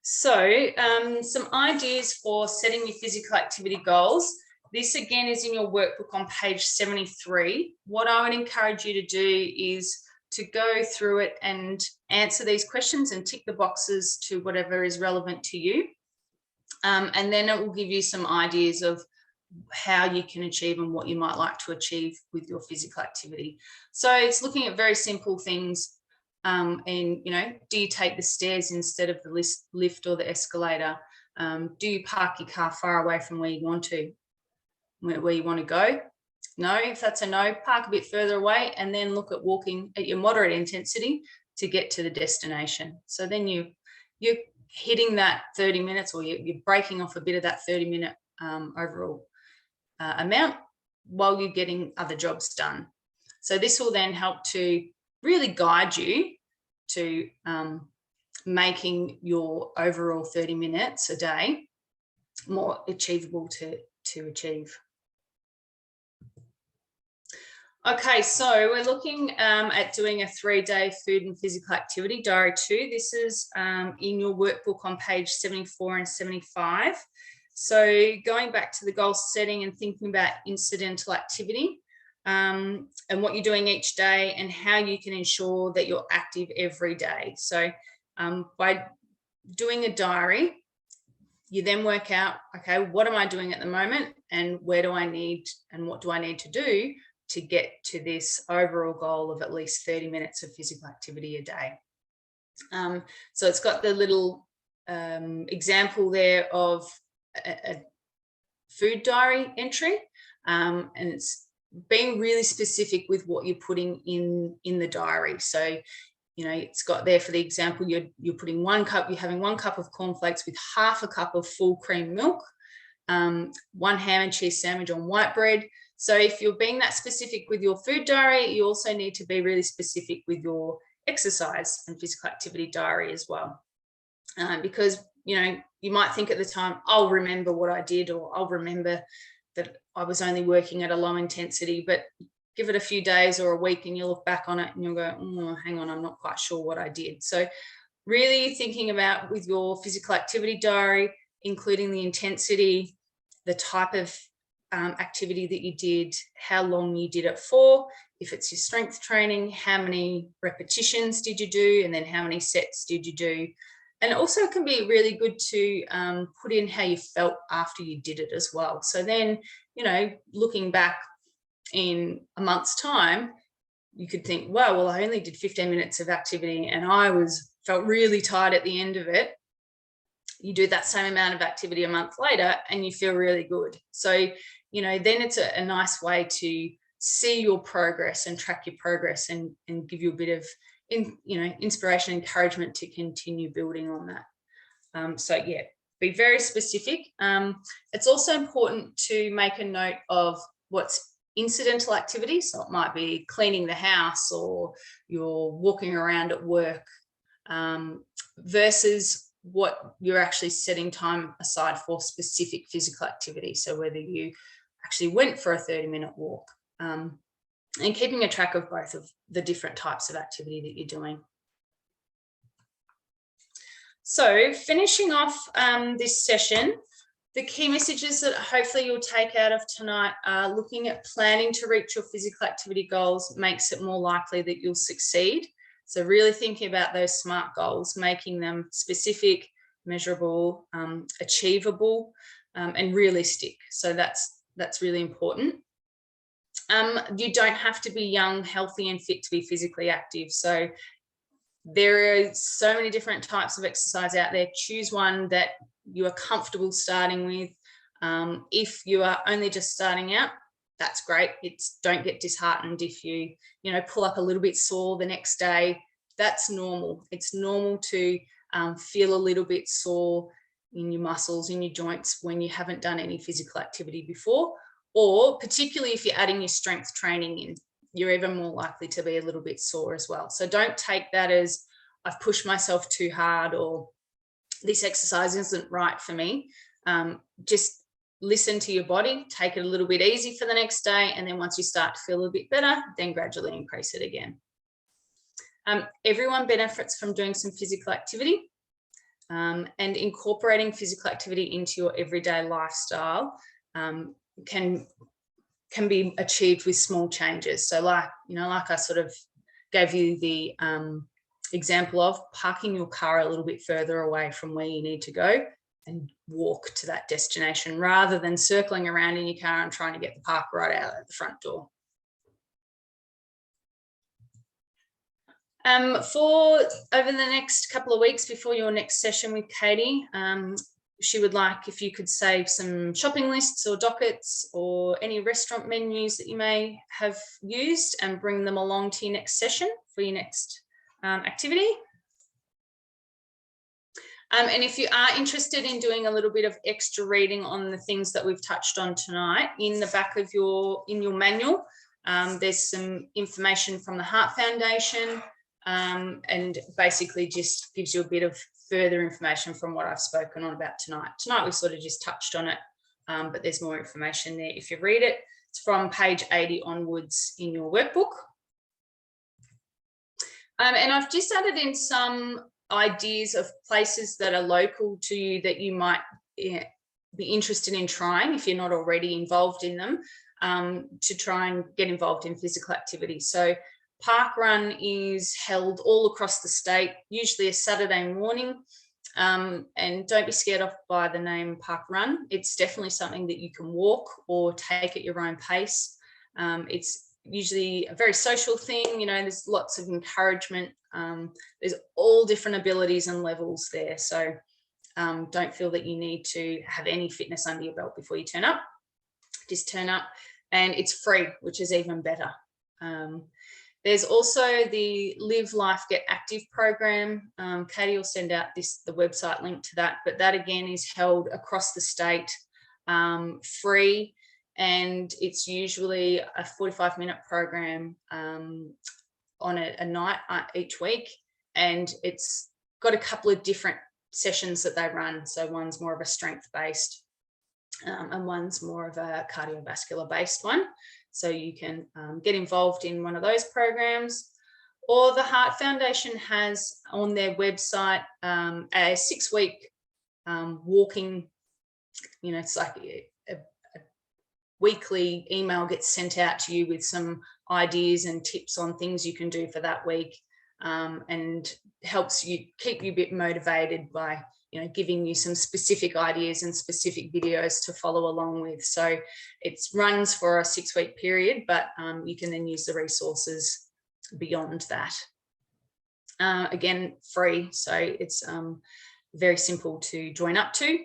So some ideas for setting your physical activity goals. This again is in your workbook on page 73. What I would encourage you to do is to go through it and answer these questions and tick the boxes to whatever is relevant to you. And then it will give you some ideas of how you can achieve and what you might like to achieve with your physical activity. So it's looking at very simple things. And, you know, do you take the stairs instead of the lift or the escalator? Do you park your car far away from where you want to go? No, if that's a no, park a bit further away and then look at walking at your moderate intensity to get to the destination. So then you're hitting that 30 minutes, or you're breaking off a bit of that 30-minute overall amount while you're getting other jobs done. So this will then help to really guide you to making your overall 30 minutes a day more achievable to achieve. Okay, so we're looking at doing a 3-day food and physical activity, diary 2. This is in your workbook on page 74 and 75. So going back to the goal setting and thinking about incidental activity and what you're doing each day and how you can ensure that you're active every day. So by doing a diary, you then work out, okay, what am I doing at the moment and where do I need and what do I need to do to get to this overall goal of at least 30 minutes of physical activity a day. So it's got the little example there of a food diary entry, and it's being really specific with what you're putting in the diary. So, you know, it's got there for the example, you're putting 1 cup, you're having 1 cup of cornflakes with half a cup of full cream milk, 1 ham and cheese sandwich on white bread. So if you're being that specific with your food diary, you also need to be really specific with your exercise and physical activity diary as well. Because, you know, you might think at the time, I'll remember what I did, or I'll remember that I was only working at a low intensity, but give it a few days or a week and you look back on it and you'll go, oh, hang on, I'm not quite sure what I did. So really thinking about with your physical activity diary, including the intensity, the type of activity that you did, how long you did it for, if it's your strength training, how many repetitions did you do, and then how many sets did you do. And also it can be really good to put in how you felt after you did it as well. So then, you know, looking back in a month's time, you could think, wow, well, I only did 15 minutes of activity and I felt really tired at the end of it. You do that same amount of activity a month later and you feel really good. So, you know, then it's a nice way to see your progress and track your progress and give you a bit of, inspiration, encouragement to continue building on that. So yeah, be very specific. It's also important to make a note of what's incidental activity. So it might be cleaning the house or you're walking around at work, versus what you're actually setting time aside for specific physical activity. So whether you actually went for a 30-minute walk, and keeping a track of both of the different types of activity that you're doing. So finishing off this session, the key messages that hopefully you'll take out of tonight are looking at planning to reach your physical activity goals makes it more likely that you'll succeed. So really thinking about those SMART goals, making them specific, measurable, achievable, and realistic. So that's really important. You don't have to be young, healthy, and fit to be physically active. So there are so many different types of exercise out there. Choose one that you are comfortable starting with. If you are only just starting out, that's great. Don't get disheartened if you pull up a little bit sore the next day. That's normal. It's normal to feel a little bit sore in your muscles, in your joints when you haven't done any physical activity before, or particularly if you're adding your strength training in, you're even more likely to be a little bit sore as well. So don't take that as I've pushed myself too hard or this exercise isn't right for me. Just listen to your body, take it a little bit easy for the next day, and then once you start to feel a bit better, then gradually increase it again. Everyone benefits from doing some physical activity, and incorporating physical activity into your everyday lifestyle can be achieved with small changes. So like I sort of gave you the example of parking your car a little bit further away from where you need to go and walk to that destination rather than circling around in your car and trying to get the park right out at the front door. For over the next couple of weeks before your next session with Katie, she would like if you could save some shopping lists or dockets or any restaurant menus that you may have used and bring them along to your next session for your next activity. And if you are interested in doing a little bit of extra reading on the things that we've touched on tonight, in the back of your manual, there's some information from the Heart Foundation, and basically just gives you a bit of further information from what I've spoken on about tonight. Tonight we sort of just touched on it, but there's more information there if you read it. It's from page 80 onwards in your workbook. And I've just added in some ideas of places that are local to you that you might be interested in trying if you're not already involved in them, to try and get involved in physical activity. So Park Run is held all across the state, usually a Saturday morning, and don't be scared off by the name Park Run. It's definitely something that you can walk or take at your own pace. It's usually a very social thing, you know, there's lots of encouragement. There's all different abilities and levels there. So don't feel that you need to have any fitness under your belt before you turn up. Just turn up, and it's free, which is even better. There's also the Live Life Get Active program. Katie will send out the website link to that, but that again is held across the state, free, and it's usually a 45-minute program on a night each week, and it's got a couple of different sessions that they run. So one's more of a strength-based and one's more of a cardiovascular-based one. So you can get involved in one of those programs. Or the Heart Foundation has on their website a 6-week walking, you know, it's like a weekly email gets sent out to you with some ideas and tips on things you can do for that week, and helps you keep you a bit motivated by, you know, giving you some specific ideas and specific videos to follow along with. So it runs for a 6-week period, but you can then use the resources beyond that. Again, free, so it's very simple to join up to.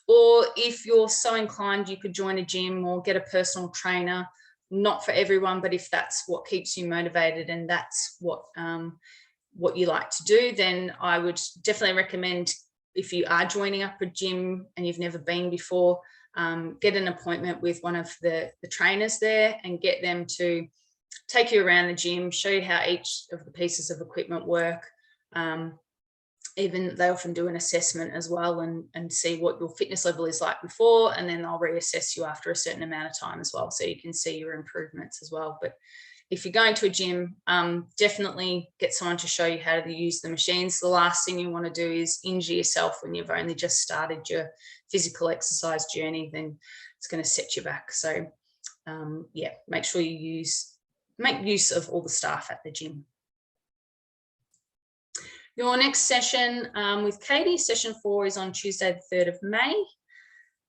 Or if you're so inclined, you could join a gym or get a personal trainer. Not for everyone, but if that's what keeps you motivated and that's what you like to do, then I would definitely recommend, if you are joining up a gym and you've never been before, get an appointment with one of the trainers there and get them to take you around the gym, show you how each of the pieces of equipment work. Even they often do an assessment as well and see what your fitness level is like before, and then they'll reassess you after a certain amount of time as well, so you can see your improvements as well. But if you're going to a gym, definitely get someone to show you how to use the machines. The last thing you want to do is injure yourself when you've only just started your physical exercise journey, then it's going to set you back. So yeah, make sure you make use of all the staff at the gym. Your next session with Katie, session 4, is on Tuesday the 3rd of May.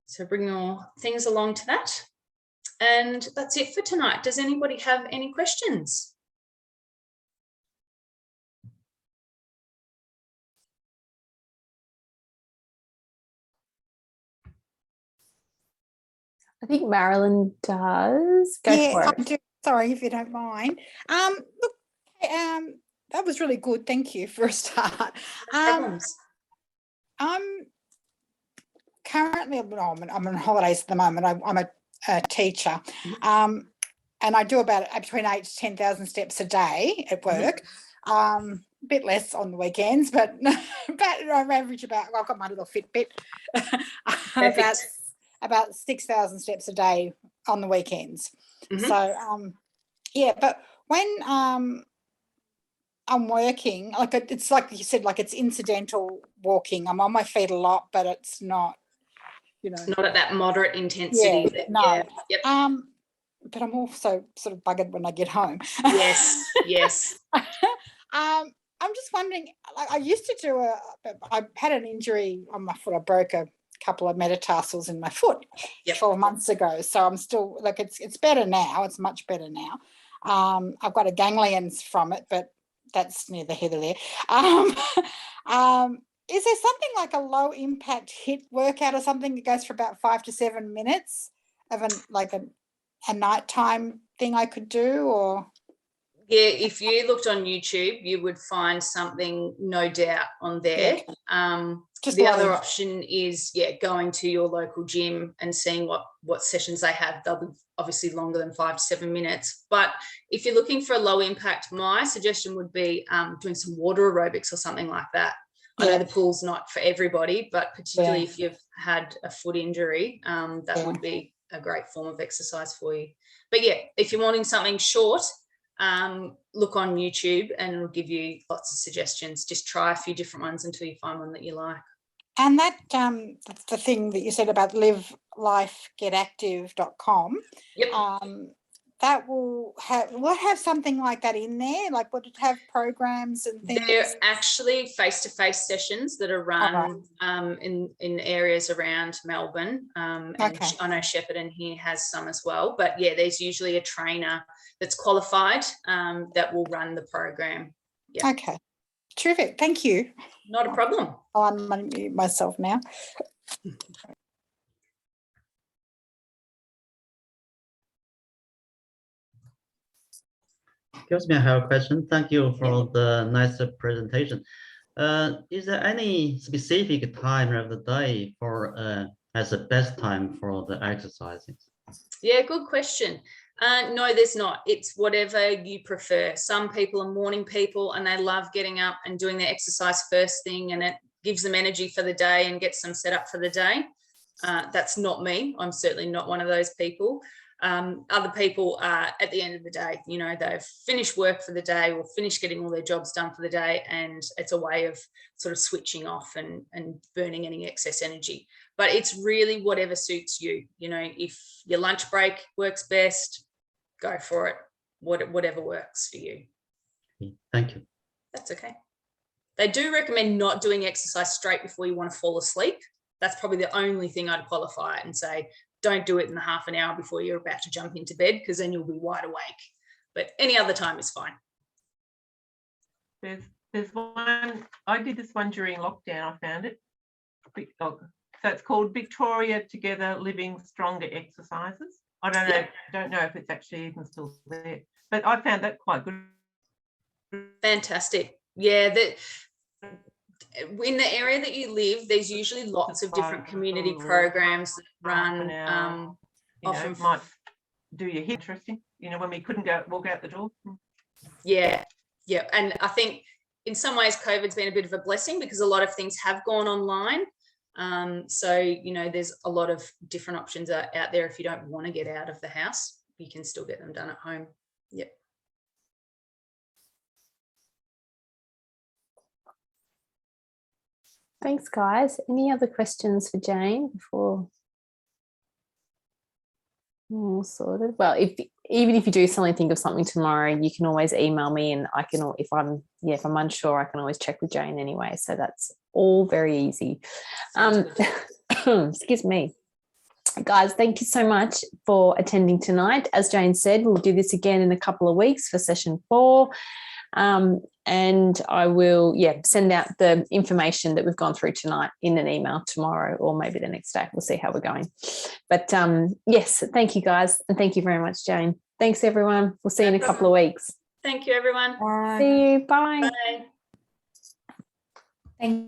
So bring your things along to that. And that's it for tonight. Does anybody have any questions? I think Marilyn does. Go for it. I do. Sorry, if you don't mind. Look, that was really good. Thank you for a start. I'm currently, I'm on holidays at the moment. I'm a teacher, and I do about between 8,000 to 10,000 steps a day at work. A bit less on the weekends, but I average about. Well, I've got my little Fitbit. about 6,000 steps a day on the weekends. So yeah, but when I'm working, like it's like you said, like it's incidental walking. I'm on my feet a lot, but it's not, you know, not at that moderate intensity. Yeah, no. Yep. But I'm also sort of buggered when I get home. Yes, yes. I'm just wondering, like I used to do I had an injury on my foot. I broke a couple of metatarsals in my foot 12 months ago. So I'm still, like, it's better now. It's much better now. I've got a ganglions from it, but that's neither here nor there. Is there something like a low impact HIIT workout or something that goes for about 5 to 7 minutes of a nighttime thing I could do? Or yeah, if you looked on YouTube, you would find something, no doubt, on there. The other option is, going to your local gym and seeing what sessions they have. They'll be obviously longer than 5 to 7 minutes. But if you're looking for a low impact, my suggestion would be doing some water aerobics or something like that. I know the pool's not for everybody, but particularly if you've had a foot injury, that would be a great form of exercise for you. But if you're wanting something short, look on YouTube and it'll give you lots of suggestions. Just try a few different ones until you find one that you like. And that that's the thing that you said about livelifegetactive.com. That will have something like that in there. Like, would it have programs and things? They're actually face-to-face sessions that are run in areas around Melbourne. And I know Shepparton here has some as well. But there's usually a trainer that's qualified that will run the program. Okay, terrific. Thank you. Not a problem. I'll unmute myself now. Excuse me, I have a question. Thank you for the nice presentation. Is there any specific time of the day for as the best time for the exercising? Yeah, good question. No, there's not. It's whatever you prefer. Some people are morning people and they love getting up and doing their exercise first thing, and it gives them energy for the day and gets them set up for the day. That's not me. I'm certainly not one of those people. Other people are at the end of the day, they've finished work for the day or finished getting all their jobs done for the day, and it's a way of sort of switching off and burning any excess energy. But it's really whatever suits you. If your lunch break works best, go for it. Whatever works for you. Thank you. That's okay. They do recommend not doing exercise straight before you want to fall asleep. That's probably the only thing I'd qualify it and say, don't do it in the half an hour before you're about to jump into bed, because then you'll be wide awake. But any other time is fine. There's one, I did this one during lockdown, I found it. So it's called Victoria Together Living Stronger Exercises. I don't know if it's actually even still there, but I found that quite good. Fantastic. Yeah, in the area that you live, there's usually lots of different community programs that run. Often might do your head interesting. When we couldn't walk out the door. Yeah, and I think in some ways COVID's been a bit of a blessing because a lot of things have gone online. So there's a lot of different options out there. If you don't want to get out of the house, you can still get them done at home. Yep. Thanks, guys. Any other questions for Jane before all sorted? Well, even if you do suddenly think of something tomorrow, you can always email me, and I can, if I'm unsure, I can always check with Jane anyway. So that's all very easy. Excuse me. Guys, thank you so much for attending tonight. As Jane said, we'll do this again in a couple of weeks for session 4. And I will, send out the information that we've gone through tonight in an email tomorrow or maybe the next day. We'll see how we're going. But yes, thank you, guys. And thank you very much, Jane. Thanks, everyone. We'll see you in a couple of weeks. Thank you, everyone. Bye. See you. Bye. Bye. Thank